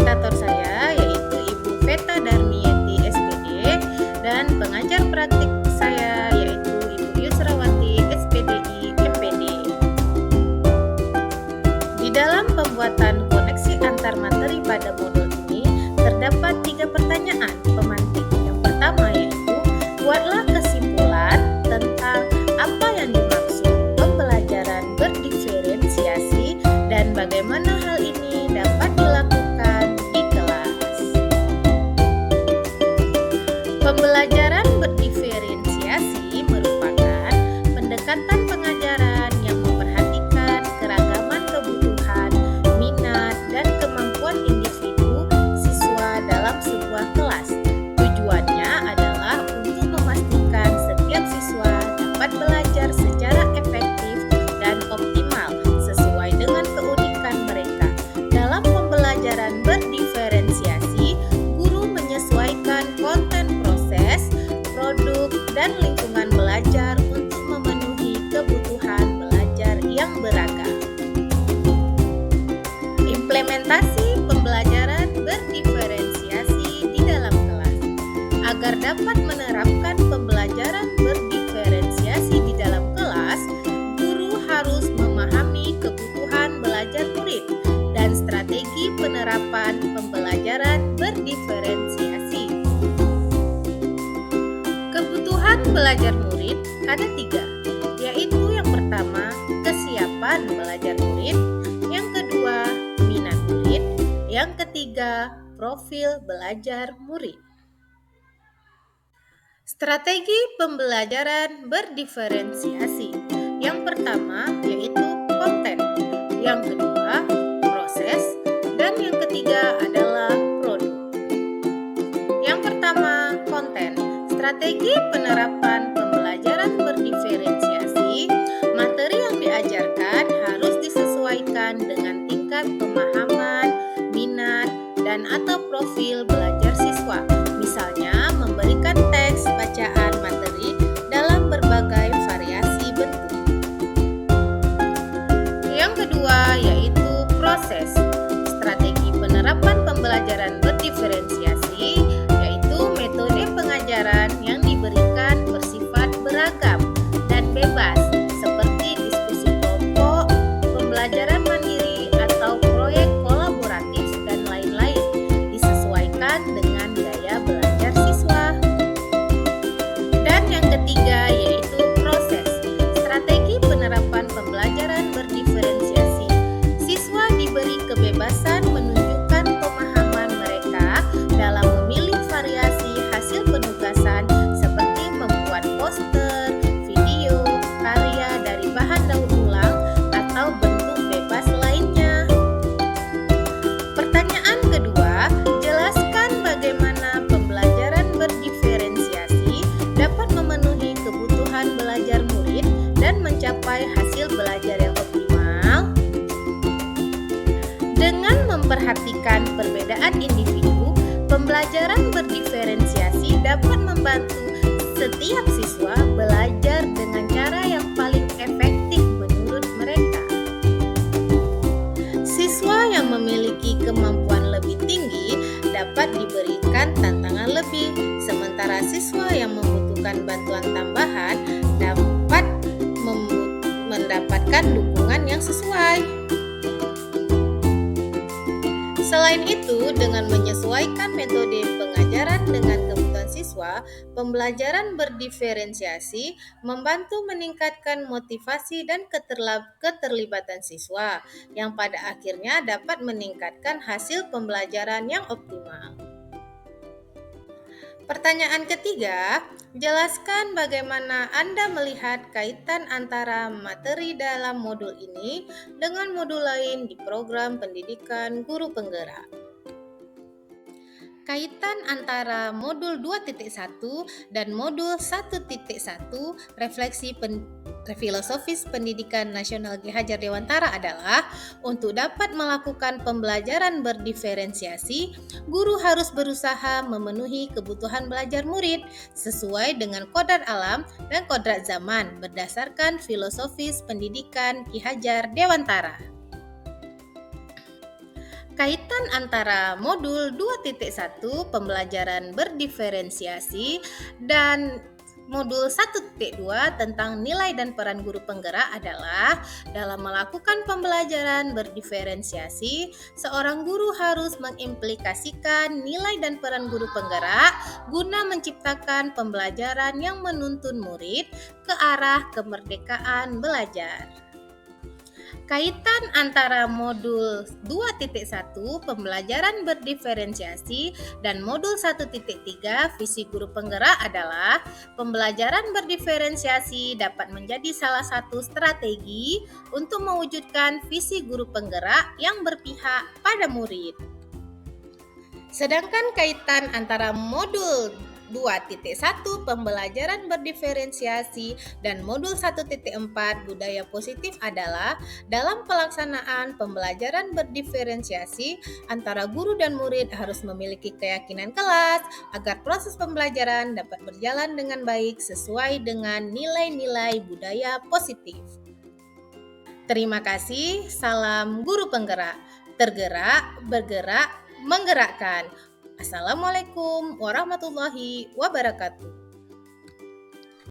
fasilitator saya yaitu Ibu Veta Darmieti SPD dan pengajar praktik saya yaitu Ibu Yusrawati SPDI MPD. Di dalam pembuatan koneksi antar materi pada modul ini terdapat 3 pertanyaan pemantik. Yang pertama yaitu buatlah kesimpulan tentang apa yang dimaksud pembelajaran berdiferensiasi dan bagaimana hal ini dapat dilakukan di kelas. Pembelajaran berdiferensiasi merupakan pendekatan pengajaran yang memperhatikan keragaman kebutuhan, minat, dan kemampuan individu siswa dalam sebuah kelas. Tujuannya adalah untuk memastikan setiap siswa dapat belajar secara efektif dan optimal sesuai dengan keunikan mereka. Dalam pembelajaran berdiferensiasi, guru menyesuaikan konten proses, produk, dan lingkungan belajar untuk memenuhi kebutuhan belajar yang beragam. Implementasi pembelajaran berdiferensiasi di dalam kelas. Agar dapat menerapkan pembelajaran berdiferensiasi di dalam kelas, guru harus memahami kebutuhan belajar murid dan strategi penerapan pembelajaran berdiferensiasi. Kebutuhan belajar murid ada 3, yaitu yang pertama, kesiapan belajar murid, yang kedua, minat murid, yang ketiga, profil belajar murid. Strategi pembelajaran berdiferensiasi. Yang pertama yaitu konten, yang kedua proses, dan yang ketiga adalah produk. Yang pertama, konten. Strategi penerapan pembelajaran berdiferensiasi, materi yang diajarkan harus disesuaikan dengan tingkat pemahaman, minat, dan atau profil belajar siswa. Misalnya, memberikan teks bacaan materi dalam berbagai variasi bentuk. Yang kedua yaitu proses. Strategi penerapan pembelajaran berdiferensiasi yaitu metode pengajaran yang diberikan bersifat beragam dan bebas seperti diskusi kelompok, pembelajaran mandiri atau proyek kolaboratif dan lain-lain, disesuaikan dengan gaya belajar siswa. Dan yang ketiga yaitu proses. Strategi penerapan pembelajaran berdiferensiasi. Siswa diberi kebebasan menunjukkan pemahaman mereka dalam memilih variasi hasil penugasan seperti membuat poster, video, karya dari bahan daur ulang, atau bentuk bebas lainnya. Pertanyaan kedua, jelaskan bagaimana pembelajaran berdiferensiasi dapat memenuhi kebutuhan belajar murid dan mencapai hasil belajar yang optimal. Dengan memperhatikan perbedaan individu, pembelajaran berdiferensiasi dapat membantu setiap siswa belajar dengan cara yang paling efektif menurut mereka. Siswa yang memiliki kemampuan lebih tinggi dapat diberikan tantangan lebih, sementara siswa yang membutuhkan bantuan tambahan dapat mendapatkan dukungan yang sesuai. Selain itu, dengan menyesuaikan metode pengajaran dengan kebutuhan siswa, pembelajaran berdiferensiasi membantu meningkatkan motivasi dan keterlibatan siswa, yang pada akhirnya dapat meningkatkan hasil pembelajaran yang optimal. Pertanyaan ketiga, jelaskan bagaimana Anda melihat kaitan antara materi dalam modul ini dengan modul lain di program pendidikan guru penggerak. Kaitan antara modul 2.1 dan modul 1.1 refleksi filosofis pendidikan nasional Ki Hajar Dewantara adalah untuk dapat melakukan pembelajaran berdiferensiasi, guru harus berusaha memenuhi kebutuhan belajar murid sesuai dengan kodrat alam dan kodrat zaman berdasarkan filosofis pendidikan Ki Hajar Dewantara. Kaitan antara modul 2.1 pembelajaran berdiferensiasi dan modul 1.2 tentang nilai dan peran guru penggerak adalah dalam melakukan pembelajaran berdiferensiasi, seorang guru harus mengimplikasikan nilai dan peran guru penggerak guna menciptakan pembelajaran yang menuntun murid ke arah kemerdekaan belajar. Kaitan antara modul 2.1 pembelajaran berdiferensiasi dan modul 1.3 visi guru penggerak adalah pembelajaran berdiferensiasi dapat menjadi salah satu strategi untuk mewujudkan visi guru penggerak yang berpihak pada murid. Sedangkan kaitan antara modul 2.1 pembelajaran berdiferensiasi dan modul 1.4 budaya positif adalah dalam pelaksanaan pembelajaran berdiferensiasi antara guru dan murid harus memiliki keyakinan kelas agar proses pembelajaran dapat berjalan dengan baik sesuai dengan nilai-nilai budaya positif. Terima kasih, salam guru penggerak, tergerak, bergerak, menggerakkan. Assalamualaikum warahmatullahi wabarakatuh.